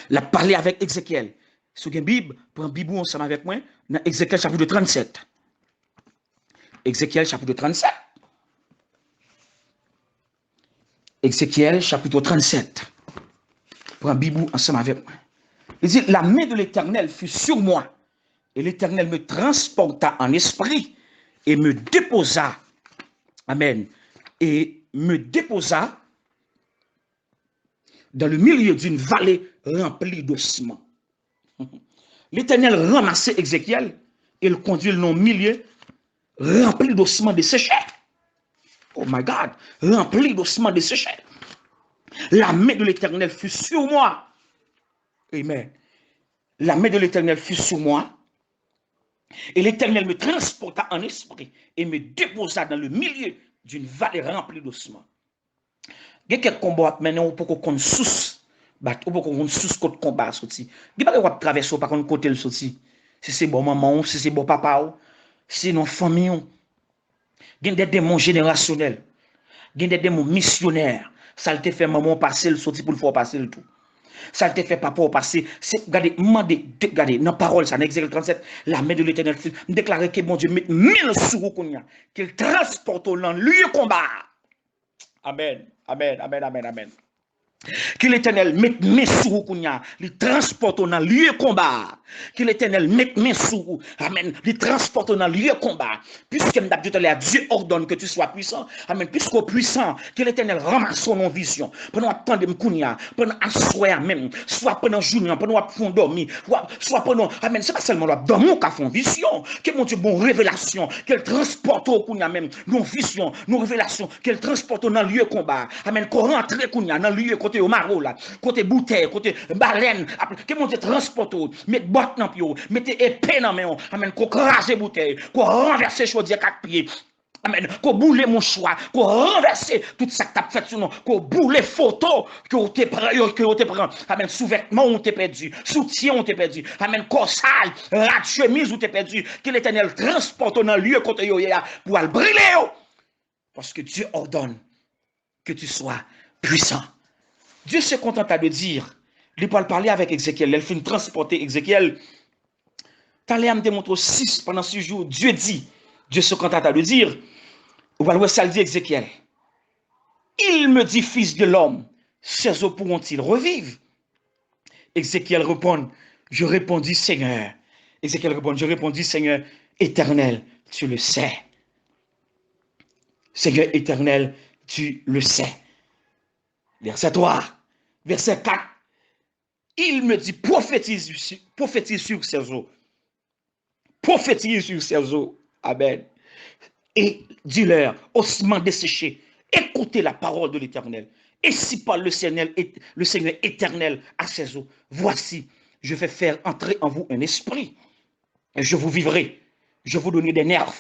La parler avec Ézéchiel. Si vous avez une Bible, prends une Bible ensemble avec moi, dans Ézéchiel chapitre 37. Ézéchiel chapitre 37. Ézéchiel chapitre 37. Prends Bibou ensemble avec moi. Il dit, la main de l'Éternel fut sur moi, et l'Éternel me transporta en esprit, et me déposa, amen, et me déposa dans le milieu d'une vallée remplie d'ossements. L'Éternel ramassait Ézéchiel, et le conduit dans le milieu rempli d'ossements desséchés. Oh my God, rempli d'ossements desséchés. La main de l'Éternel fut sur moi. Amen. La main de l'Éternel fut sur moi. Et l'Éternel me transporta en esprit et me déposa dans le milieu d'une vallée remplie d'ossements. Il y a quelques combats maintenant pour qu'on sous pour qu'on sous côté combat sorti. Il y a pas de traverser par contre côté le sorti. Si c'est bon maman, si c'est bon papa, si non famille. Il y a des démons générationnels. Il y a des démons missionnaires. Ça te fait maman passer le sorti pour le faire passer le tout. Ça te fait papa passer. Regardez, regardez, dans la parole, ça, dans Exode 37, la main de l'Éternel me déclarer que mon Dieu met 1000 sous qu'il transporte au lieu de combat. Amen, amen, amen, amen, amen. Que l'Éternel mette mes sous, il transporte dans le lieu de combat. Que l'Éternel mette mes sous, amen, il transporte dans le lieu de combat. Puisque Dieu ordonne que tu sois puissant, amen, puisqu'au puissant, que l'Éternel ramasse son vision. Pendant attendre m'kounia, pendant assoir même, soit pendant journée, pendant fond dormir, soit pendant, amen, c'est pas seulement là, dans mon cas fond vision, que mon Dieu, bon révélation, qu'elle transporte au kounia même, nos visions, nos révélations, qu'elle transporte dans le lieu de combat. Amen, qu'on rentre kounia dans le lieu de côté au maro là, côté bouteille, côté baleine, que mon Dieu transporte, mettez boîte dans pied, mettez épée dans main, amen, qu'on crase bouteille, qu'on renverse chaudière quatre pieds. Amen. Qu'on boule mon choix, qu'on renverse tout ça que tu as fait sur nous, qu'on boule photos que on te prend. Amen. Sous-vêtements, on t'a perdu. Soutien, on t'a perdu. Amen. Corsage, rat chemise, on t'a perdu. Que l'Éternel transporte dans le lieu côté yo pour aller brûler. Parce que Dieu ordonne que tu sois puissant. Dieu se contenta de dire, il peut parler avec Ézéchiel, il finit transporter Ézéchiel. T'allais à me démontrer 6 pendant 6 jours. Dieu dit, Dieu se contenta de dire, vous voyez ça dit Ézéchiel. Il me dit, fils de l'homme, ces eaux pourront-ils revivre? Ézéchiel répond, je répondis, Seigneur. Ézéchiel répond, je répondis, Seigneur éternel, tu le sais. Seigneur éternel, tu le sais. Verset 3, verset 4. Il me dit, prophétise sur ces eaux. Prophétise sur ces eaux. Amen. Et dis-leur, ossements desséchés, écoutez la parole de l'Éternel. Et si parle le Seigneur éternel à ses eaux, voici, je vais faire entrer en vous un esprit. Et je vous vivrai. Je vous donnerai des nerfs.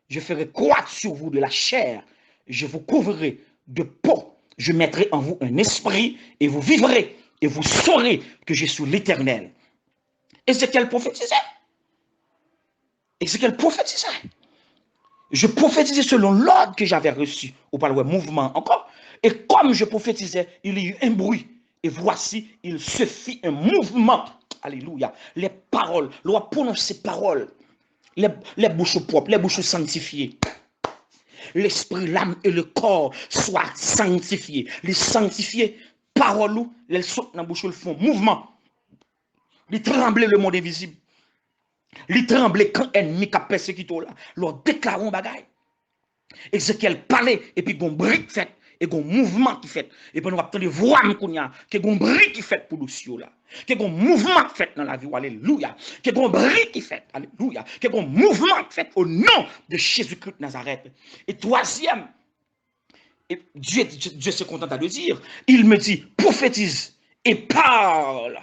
Je ferai croître sur vous de la chair. Je vous couvrirai de peau. Je mettrai en vous un esprit et vous vivrez. Et vous saurez que je suis l'Éternel. Ézéchiel prophétisait. Ézéchiel prophétisait. Je prophétisais selon l'ordre que j'avais reçu. Ou pas le mouvement encore. Et comme je prophétisais, il y eut un bruit. Et voici, il se fit un mouvement. Alléluia. Les paroles, l'on prononce ces paroles. Les bouches propres, les bouches sanctifiées. L'esprit, l'âme et le corps soient sanctifiés. Les sanctifiés, paroles, les sautent dans la bouche, ils font mouvement. Ils tremblent le monde invisible. Ils tremblent quand l'ennemi a persécuté là. Leur déclarent un bagaille. Ézéchiel parlait et puis gon brique fait et gon mouvement qui fait et puis nous attendre voir m'kounya que gon brique qui fait pour nous là que gon mouvement fait dans la vie alléluia que gon brique qui fait alléluia que gon mouvement fait au nom de Jésus-Christ de Nazareth. Et troisième, et Dieu se contenta de dire, il me dit prophétise et parle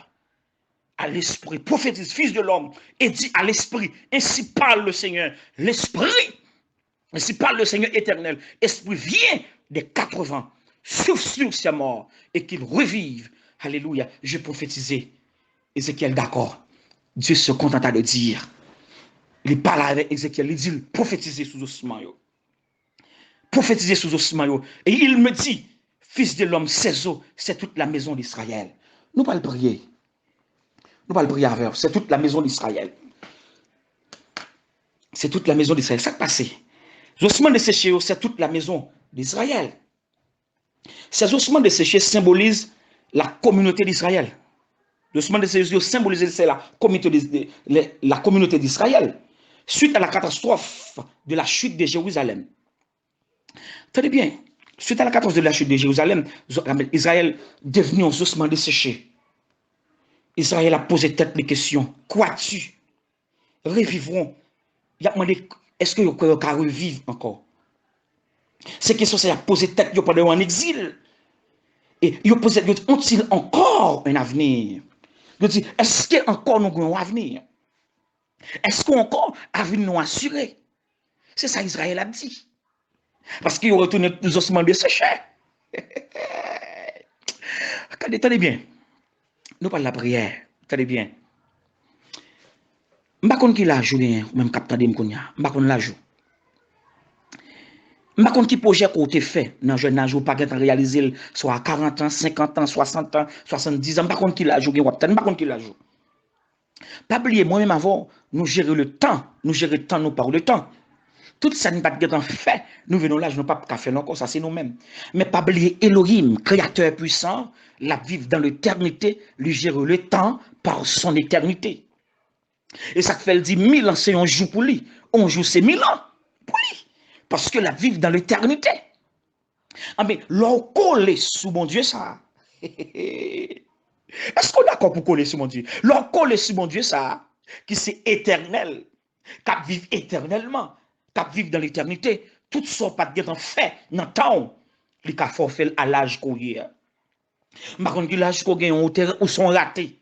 à l'esprit, prophétise fils de l'homme et dit à l'esprit, ainsi parle le Seigneur, l'esprit. Ainsi parle le Seigneur éternel. Esprit vient des 80, souffle sur ses morts et qu'il revive. Alléluia. Je prophétisais. Ézéchiel, d'accord. Dieu se contenta de dire. Il parle avec Ézéchiel. Il dit prophétiser sous ossements. Prophétiser sous ossements. Et il me dit, fils de l'homme, ces eaux, c'est toute la maison d'Israël. Nous pas le prier. Nous pas le prier avec. C'est toute la maison d'Israël. C'est toute la maison d'Israël. Ça passe. Les ossements desséchés, c'est toute la maison d'Israël. Ces ossements desséchés symbolisent la communauté d'Israël. Les ossements desséchés symbolisent la communauté d'Israël. Suite à la catastrophe de la chute de Jérusalem. Tenez bien, suite à la catastrophe de la chute de Jérusalem, Israël est devenu un ossement desséché. Israël a posé tête les questions. Quoi-tu? Revivront. Il a demandé. Est-ce que vous pouvez revivre encore? Ces questions, c'est à poser tête pendant en exil. Et ils posent, ont-ils encore un avenir? Ils disent, est-ce qu'encore nous avons un avenir? Est-ce qu'encore avenir nous assuré? C'est ça Israël a dit. Parce qu'ils ont retourné les ossements de séché. Attendez bien. Nous parlons de la prière. Attendez bien. Je ne sais pas qui l'a joué, même captain de Mkounia. Je ne sais pas qui l'a joué. Je ne sais pas qui projet qu'on a fait dans le jeune âge ou pas réalisé soit à 40 ans, 50 ans, 60 ans, 70 ans. Je ne sais pas qui l'a joué. Je ne sais pas qui l'a joué. Pas oublier, moi-même avant, nous gérer le temps. Nous gérer le temps, nous parlons le temps. Tout ça n'est pas fait. Nous venons là, je n'ai pas qu'à faire encore, ça c'est nous-mêmes. Mais pas oublier Elohim, créateur puissant, la vivre dans l'éternité, lui gérer le temps par son éternité. Et ça fait 10 000 ans, c'est un jour pour lui. Un jour, c'est 1000 ans pour lui. Parce que la vivre dans l'éternité. Ah, mais l'on colle sous mon Dieu, ça. Est-ce qu'on est d'accord pour coller sur mon Dieu? L'on colle sur mon Dieu, ça, qui c'est éternel, qui vit éternellement, qui vit dans l'éternité. Tout ça, pas de fait, dans le temps, les cas fait à l'âge qu'on y est. Par contre, l'âge qu'on gagne ou sont ratés.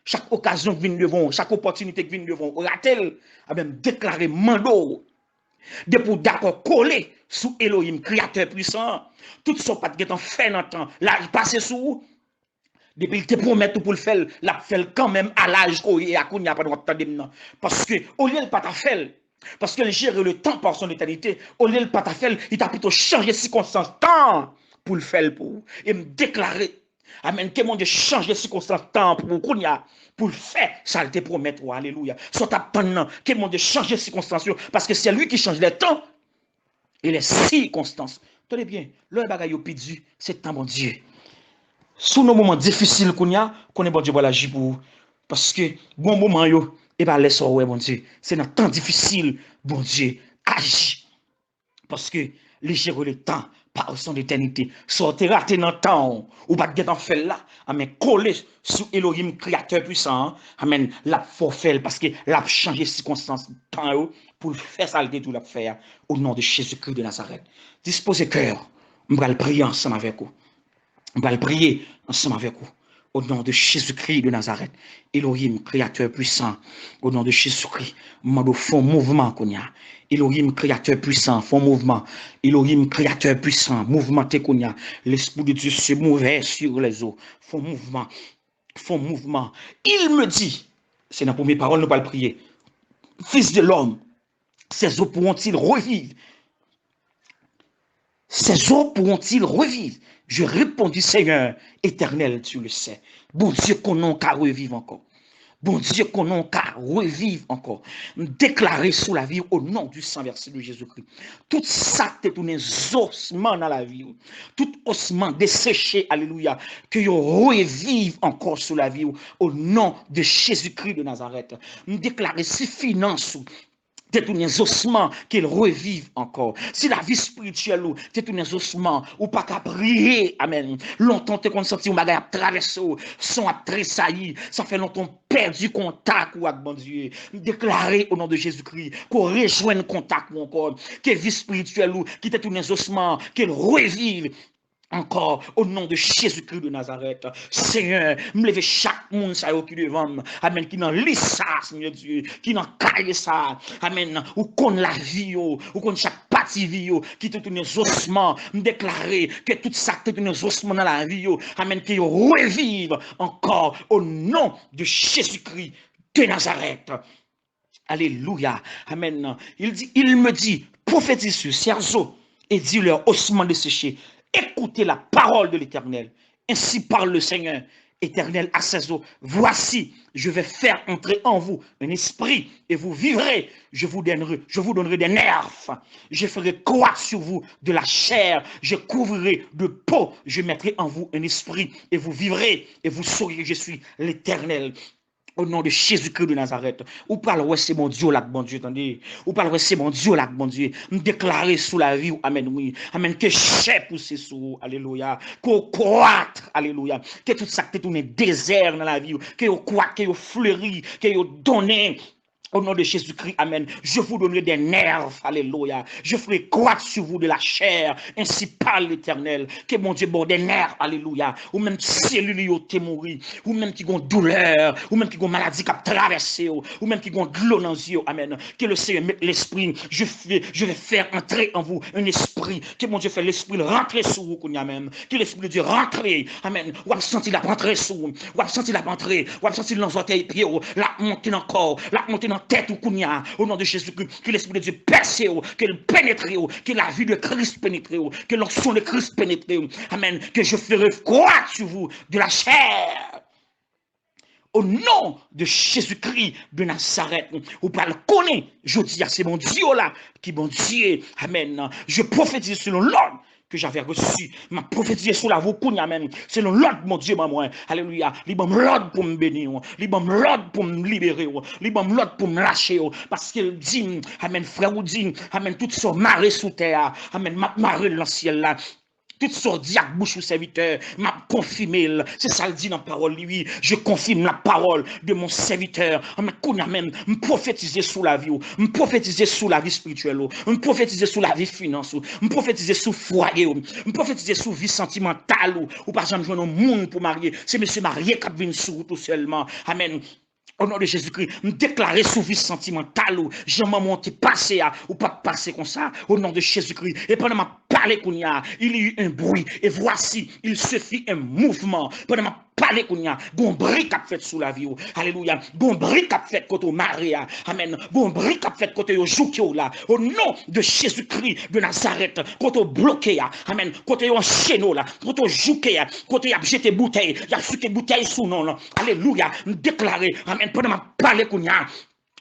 Chaque occasion qui vient devant, chaque opportunité qui vient devant, ratel, a même déclaré mando, de pour d'accord coller sous Elohim, créateur puissant. Tout ça pas de fait dans le temps. Là, il passe sous. Depuis qu'il te promet tout pour le faire, la fait quand même à l'âge qu'on est à Kounia pas de parce que au lieu de pas faire, parce que gère le temps par son éternité, au lieu de pas faire, il t'a plutôt changé de circonstances temps pour le faire pour et me déclarer. Amen. Que mon Dieu change de circonstances temps pour Kounia pour le faire, ça te promet. Oh, alléluia. Soit attendant que mon Dieu change de circonstances parce que c'est lui qui change les temps et les circonstances. Tenez bien, le bagaille au pidu, c'est temps mon Dieu. Sous nos moments difficiles qu'on a, qu'on est bon Dieu pour l'agir pour parce que bon moment yo et pas laisse ouais bon Dieu, c'est dans temps difficile bon Dieu agit parce que les gérer le temps par son éternité. Sortez raté dans le temps ou pas de en fait là, amen coller sous Elohim créateur puissant, amen la forfait parce que l'a changer circonstances temps pour faire ça le tout l'a faire au nom de Jésus-Christ de Nazareth. Disposez cœur, on va le prier ensemble avec vous. On va le prier ensemble avec vous. Au nom de Jésus-Christ de Nazareth, Elohim, créateur puissant, au nom de Jésus-Christ, mando font mouvement qu'on y a. Elohim, créateur puissant, font mouvement. Elohim, créateur puissant, mouvement qu'on y a. L'Esprit de Dieu se mouvait sur les eaux, font mouvement, font mouvement. Il me dit, c'est dans la première parole, nous allons le prier. Fils de l'homme, ces eaux pourront-ils revivre? Ces eaux pourront-ils revivre? Je répondis, Seigneur éternel, tu le sais. Bon Dieu, qu'on n'a qu'à revivre encore. Bon Dieu, qu'on n'a qu'à revivre encore. Déclarer sous la vie au nom du sang versé de Jésus-Christ. Tout ça, c'est tous les ossements dans la vie. Tout ossement desséché, alléluia, que vous revivent encore sous la vie au nom de Jésus-Christ de Nazareth. Déclarer si finances c'est tous les ossements qu'ils revivent encore. Si la vie spirituelle, c'est tous les ossements, ou pas qu'à prier, amen. Longtemps, tu as senti un bagage à traverser, son à tressaillir, ça fait longtemps perdu contact avec bon Dieu. Déclarer au nom de Jésus-Christ qu'on rejoigne contact encore, que vie spirituelle, qui était tous les ossements, qu'ils revivent. Encore, au nom de Jésus-Christ de Nazareth, Seigneur, me lève chaque monde ça qui devant, amen, qui n'en lit ça, Seigneur Dieu, qui n'en caille ça, amen, ou qu'on la vie, ou qu'on chaque partie vie, qui te tourne les ossements, me déclarer que tout ça te tourne les ossements dans la vie, amen, qui revive encore, au nom de Jésus-Christ de Nazareth. Alléluia, amen. Il me dit, prophétise sur ces eaux, et dit leur ossements desséchés. Écoutez la parole de l'Éternel. Ainsi parle le Seigneur éternel à ses eaux. Voici, je vais faire entrer en vous un esprit et vous vivrez. Je vous donnerai des nerfs. Je ferai croître sur vous de la chair. Je couvrirai de peau. Je mettrai en vous un esprit et vous vivrez et vous saurez que je suis l'Éternel. Au nom de Jésus-Christ de Nazareth. Ou parle, c'est mon Dieu là, bon Dieu, attendez. Ou parle, c'est mon Dieu là, bon Dieu. Me déclarer sous la vie, amen, oui. Amen, que chair pousse sous, alléluia. Qu'on croître, alléluia. Que tout ça, que tout est désert dans la vie, que vous croître, que vous fleuri, que vous donnez. Au nom de Jésus-Christ, amen. Je vous donnerai des nerfs, alléluia. Je ferai croître sur vous de la chair. Ainsi parle l'Éternel. Que mon Dieu bon des nerfs, alléluia. Ou même cellules qui mourir. Ou même qui ont douleur. Ou même qui ont maladie qui a traversé. Ou même qui ont de l'eau dans les yeux, amen. Que le Seigneur mette l'esprit. Je vais faire entrer en vous un esprit. Que mon Dieu fait l'esprit rentrer sur vous, amen. Que l'esprit de Dieu rentre, amen. Ou a senti la rentrer sur vous. Ou a senti la rentrer. Ou a senti dans les orteils pieds. La monter dans le corps. La monter dans tête ou kounia, au nom de Jésus-Christ, que l'Esprit de Dieu perce, qu'il pénètre, que la vie de Christ pénètre, que l'onction de Christ pénètre, amen, que je ferai croître sur vous de la chair. Au nom de Jésus-Christ de Nazareth, vous pouvez le connaître, je dis, c'est mon Dieu là, qui mon Dieu, amen, je prophétise selon l'ordre que j'avais reçu, m'a prophétisé sur la voie, amen, selon l'ordre, mon Dieu, maman, alléluia, libre l'ordre pour me bénir, libre l'ordre pour me libérer, libre l'ordre pour me lâcher, parce qu'il dit, amen, frère, ou dit, amen, tout ça marée sous terre, amen, marée dans le ciel là, Tout ce diable bouche ou serviteur m'a confirmé. C'est ça le dit dans la parole. Oui, je confirme la parole de mon serviteur. Mais qu'on a même me prophétiser sous la vie, me prophétiser sous la vie spirituelle, me prophétiser sous la vie finance, me prophétiser sous foyer, me prophétiser sous vie sentimentale ou par exemple je un monde pour marier. C'est monsieur marié qui vient sur tout seulement. Amen. Au nom de Jésus-Christ, me déclarer sous vie sentimentale ou j'ai maman qui passé ou pas passé comme ça, au nom de Jésus-Christ. Et pendant ma parler qu'on y a, il y a eu un bruit. Et voici, il se fit un mouvement. Pendant ma parler qu'on y a, gon brique a fait sous la vie. Alléluia. Gon brique a fait côté Maria. Amen. Gon brique a fait côté au joukio là. Au nom de Jésus-Christ de Nazareth, côté bloqué. Amen. Côté en chéno là. Côté jouké. Côté a jeté bouteille. Il a jeté bouteille sous non là. Alléluia. Déclarer. Amen. Pendant ma parler qu'on y a.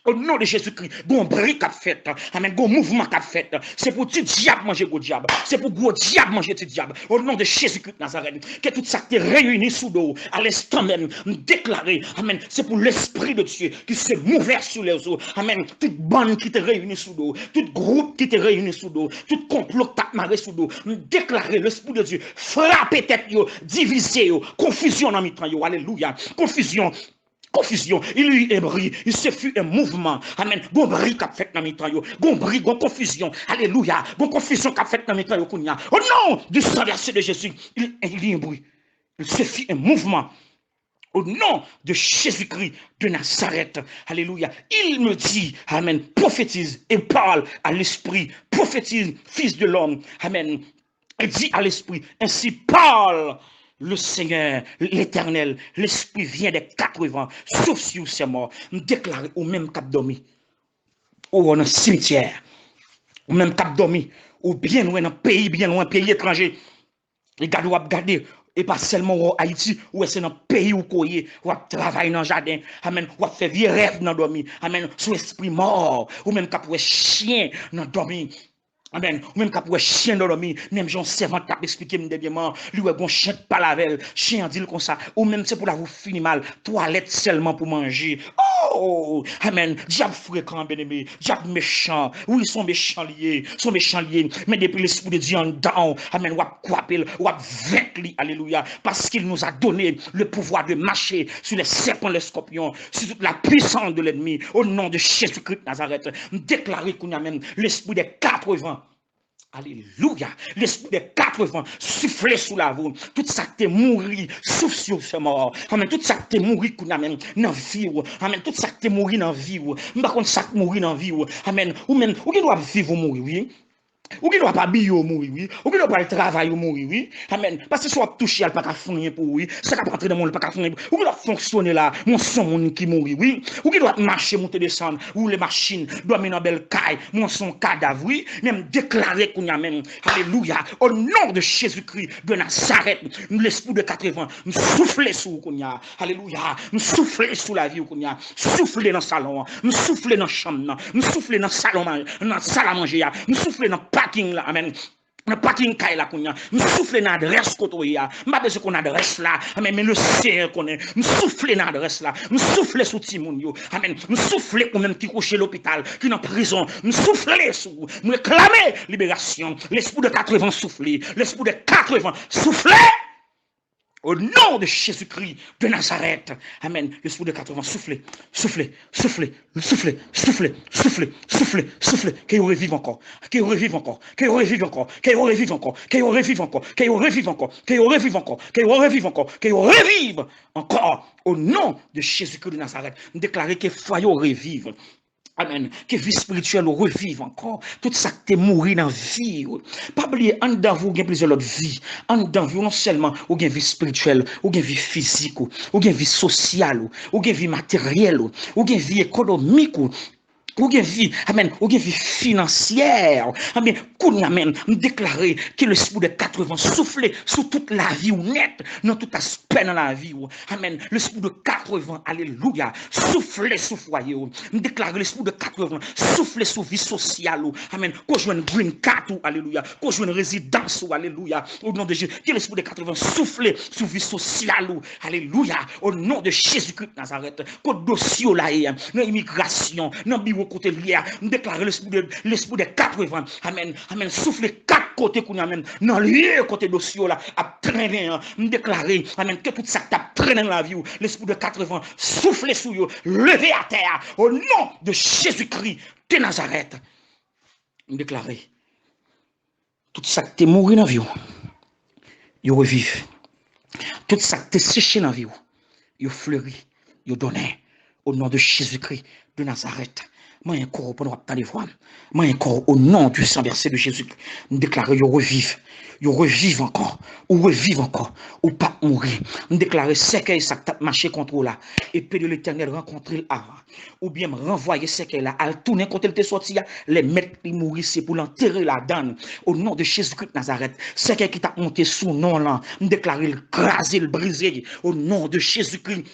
Au nom de Jésus-Christ, bon brique a fait, amen, bon mouvement a fait, c'est pour petit diable manger gros diable, c'est pour gros diable manger petit diable. Au nom de Jésus-Christ de Nazareth, que tout ça t'est réuni sous l'eau, à l'instant même, déclaré, amen, c'est pour l'Esprit de Dieu qui s'est mouvé sur les eaux, amen, toute bande qui t'est réunie sous l'eau, tout groupe qui t'est réuni sous l'eau, tout complot qui t'a marré sous l'eau, déclarer l'Esprit de Dieu, frapper tête, diviser, confusion dans mi-temps, alléluia, confusion. Confusion, il y a eu un bruit, il se fut un mouvement. Amen. Bon bruit qu'a fait dans mes temps. Bon bruit, bon confusion. Alléluia. Bon confusion qu'a fait dans mes temps. Au nom du sang versé de Jésus, il y a un bruit. Il se fit un mouvement. Au nom de Jésus-Christ de Nazareth. Alléluia. Il me dit, amen, prophétise et parle à l'esprit. Prophétise, fils de l'homme. Amen. Il dit à l'esprit, ainsi parle le Seigneur, l'Éternel, l'Esprit vient des 80, sauf si vous êtes mort, déclaré au même cap dormi, ou dans un cimetière, au même cap dormi, ou bien loin dans un pays, bien loin, pays étranger. Les gars doivent garder, et pas seulement au Haïti, ou c'est dans un pays où vous travaillez dans le jardin, amen, ou fait vieux rêve dans le dormi, amen, sous esprit mort, ou même cap chien dans le dormi. Amen. Ou même quand vous chien dans l'homme, même Jean servant t'a expliqué dernièrement, lui est bon chien pas lavel, chien dit comme ça, ou même c'est pour la vous finir mal, toilette seulement pour manger. Oh, amen. Diable fréquent, bien-aimé, diable méchant. Oui, ils sont méchants liés, mais depuis l'esprit de Dieu en dedans, amen, ou à couper, ou à vaincre, alléluia, parce qu'il nous a donné le pouvoir de marcher sur les serpents, les scorpions, sur toute la puissance de l'ennemi, au nom de Jésus-Christ de Nazareth, déclarer qu'on a même l'esprit des 80. Alléluia. L'esprit des 80 soufflé sous la voûte. Tout ça t'est mouru, souffle sur ce mort. Amen. Tout ça t'est mouru qu'on a même dans la vie. Amen. Tout ça t'est mouru dans la vie. Par contre, ça t'est mouru dans la vie. Amen. Ou même, ou qui doit vivre ou mourir, oui. Ou qui doit pas biller ou mourir, oui. Ou qui doit pas travailler ou mourir, oui. Amen. Parce que soit touché, elle pas qu'à fournir pour oui. Ça qu'à rentrer dans le monde, pas qu'à fournir. Ou qui doit fonctionner là, mon son, mon qui mourir, oui. Ou qui doit marcher, monter, descendre, ou les machines, doit mener une belle caille, mon son cadavre, oui. Même déclarer qu'on y a même, alléluia, au nom de Jésus-Christ de Nazareth, l'esprit de 80, nous souffler sous qu'on y a, alléluia, nous souffler sous la vie qu'on y a, souffler dans le salon, nous souffler dans la chambre, nous souffler dans le salon, dans la salle à manger, nous souffler dans parking là, amen. Le parking kay la kounya, nous souffle dans l'adresse koto ya, m'a besoin qu'on adresse là, amen, mais le Seigneur connaît, nous souffle dans l'adresse là, nous souffle sous Timoun yo, amen, nous souffle ou même qui couche l'hôpital, qui dans prison, nous souffle sous, nous réclamer libération, l'esprit de 80 souffler, l'esprit de 80 souffler. Au nom de Jésus-Christ de Nazareth. Amen. L'esprit de 80, soufflez, soufflez, soufflez, soufflez, soufflez, soufflez, soufflez, soufflez. Qu'il revive encore. Qu'il revive encore. Qu'il revive encore. Qu'il revive encore. Qu'il revive encore. Qu'il revive encore. Qu'il revive encore. Qu'il revive encore. Qu'il revive encore. Au nom de Jésus-Christ de Nazareth. Déclarer que foyer revive. Amen. Que vie spirituelle revive encore. Tout ça qui est mort dans la vie. Pas oublier, en dedans vous, il y a plusieurs autres vies. En dedans vous, non seulement, vous avez une vie spirituelle, vous avez une vie physique, vous avez une vie sociale, vous avez une vie matérielle, vous avez une vie économique. Ou bien vie, amen, ou bien vie financière, amen, qu'on y a même déclaré que l'esprit de 80 soufflé sur toute la vie ou net, dans tout aspect dans la vie, amen, l'esprit de 80, alléluia, soufflé sur foyer, déclaré l'esprit de 80, soufflé sur vie sociale, amen, qu'on joue une green card, alléluia, qu'on joue une résidence, alléluia, au nom de Jésus, que l'esprit de 80 soufflé sur vie sociale, alléluia, au nom de Jésus-Christ de Nazareth, qu'on dossier là, dans l'immigration, dans le bon côté lié, me déclarer l'esprit des 80. Amen. Amen. Souffle 4 côtés qu'on amène dans le lieu côté dossier là, à traîner, me déclarer, amen, que tout ça t'a traîné dans la vie, l'esprit de 80, souffle sur vous, levez à terre, au nom de Jésus-Christ de Nazareth. Me déclarer, tout ça qui t'est mort dans la vie, il revive. Tout ça qui t'est séché dans la vie, il fleurit, il donne, au nom de Jésus-Christ de Nazareth. Moi, encore pour nous attendre voir. Moi, encore au nom du sang versé de Jésus, nous déclarer, ils revivent encore, ou revivent encore, ou pas mourir. Nous déclarer, c'est que ça tape marché contre là, et puis de l'éternel rencontrer avant, ou bien renvoyer ce qu'elle là, à tourner quand elle te sorti, les mettre, ils mourir, c'est pour l'enterrer là-dedans, au nom de Jésus-Christ de Nazareth. C'est qui t'a monté sous nom là, nous déclarer, le craser, le briser, au nom de Jésus-Christ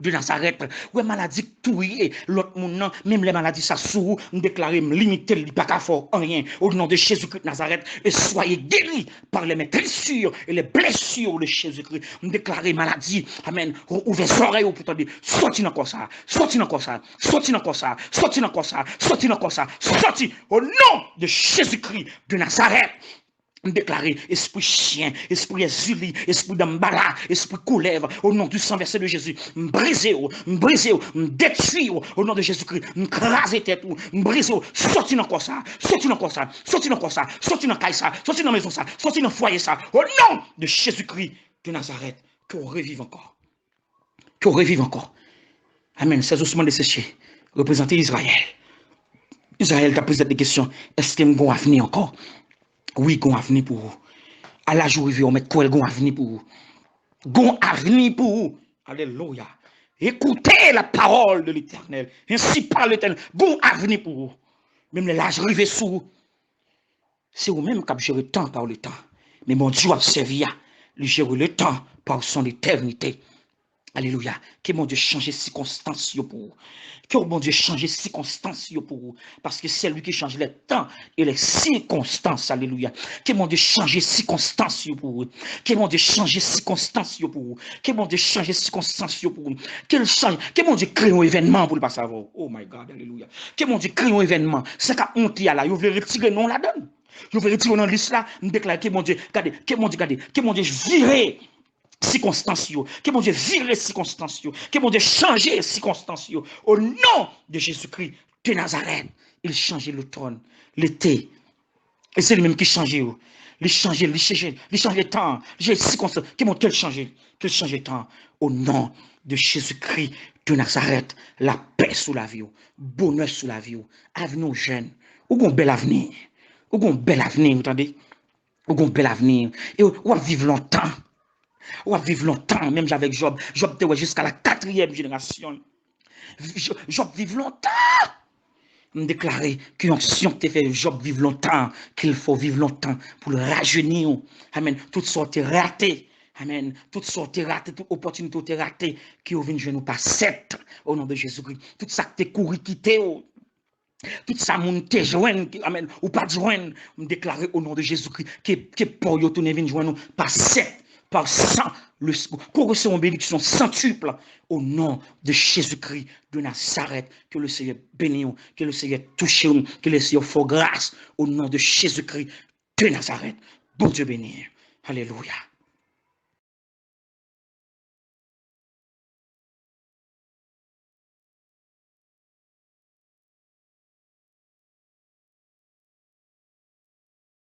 de Nazareth. Ouais, maladie touillée, l'autre monde, même les maladies, ça sous, nous déclarer, limiter, il pas qu'à faire rien, au nom de Jésus-Christ de Nazareth, et soyez guéris par les blessures et les blessures de Jésus-Christ. Nous déclarer maladie, amen, ouvrez les oreilles pour te dire, sorti dans quoi ça, sorti dans quoi ça, sorti dans quoi ça, sorti dans quoi ça, sorti dans quoi ça, sorti, au nom de Jésus-Christ de Nazareth. Déclarer esprit chien, esprit exilé, esprit d'embala, esprit couleuvre, au nom du sang versé de Jésus, brisez, détruire au nom de Jésus-Christ, craser tête, brisez, sorti dans quoi ça, sorti dans quoi ça, sorti dans quoi ça, sorti dans caille ça, sorti dans maison ça, sorti dans foyer ça, au nom de Jésus-Christ de Nazareth, qu'on revive encore, qu'on revive encore. Amen. Ces ossements desséchés représenter Israël. Israël t'a posé des questions. Est-ce qu'il y a un avenir encore? Oui, gon avenir pour vous. À la jour, on met quoi gon avenir pour vous. Gon avenir pour vous. Alléluia. Écoutez la parole de l'Éternel. Ainsi parle l'Éternel. Gon avenir pour vous. Même les l'âge arrivé sous vous. C'est vous-même qui avez géré le temps par le temps. Mais mon Dieu a servi à lui gérer le temps par son éternité. Alléluia. Que mon Dieu change les circonstances pour vous. Que mon Dieu change les circonstances pour vous. Parce que c'est lui qui change les temps et les circonstances. Alléluia. Que mon Dieu change les circonstances pour vous. Que mon Dieu change les circonstances pour vous. Que mon Dieu change les circonstances pour vous. Que mon Dieu crée un événement pour le pas savoir. Oh my God. Alléluia. Que mon Dieu crée un événement. C'est qu'à honte là. Vous voulez retirer non la donne. Vous voulez retirer dans la liste là. Me déclare que mon Dieu, regardez, que mon Dieu vire circonstances, que mon Dieu vire les circonstances, que mon Dieu change les circonstances, au nom de Jésus-Christ de Nazareth. Il change le trône, l'été, et c'est lui-même qui change, il change le temps, les circonstances, que mon Dieu change le temps, au nom de Jésus-Christ de Nazareth. La paix sous la vie, bonheur sous la vie, avenir jeune, ou un bel avenir, ou un bel avenir, vous entendez, ou un bel avenir, et ou va vivre longtemps. On va vivre longtemps, même avec Job. Job était jusqu'à la 4e génération. Job vit longtemps. On déclarer qu'une sion te fait Job vivre longtemps, qu'il faut vivre longtemps pour le rajeunir. Amen. Toutes sortes ratées. Amen. Toutes sortes ratées, toute opportunité ratée qui ont venu nous par 7 au nom de Jésus-Christ. Tout ça que tu couru quitter. Tout ça, mon te joindre, amen, ou pas joindre, me déclarer au nom de Jésus-Christ, que pour yo tourner venir joindre par 7. Par 100, qu'on reçoit une bénédiction centuple au nom de Jésus-Christ de Nazareth. Que le Seigneur bénisse, que le Seigneur touche, que le Seigneur fasse grâce au nom de Jésus-Christ de Nazareth. Bon Dieu béni. Alléluia.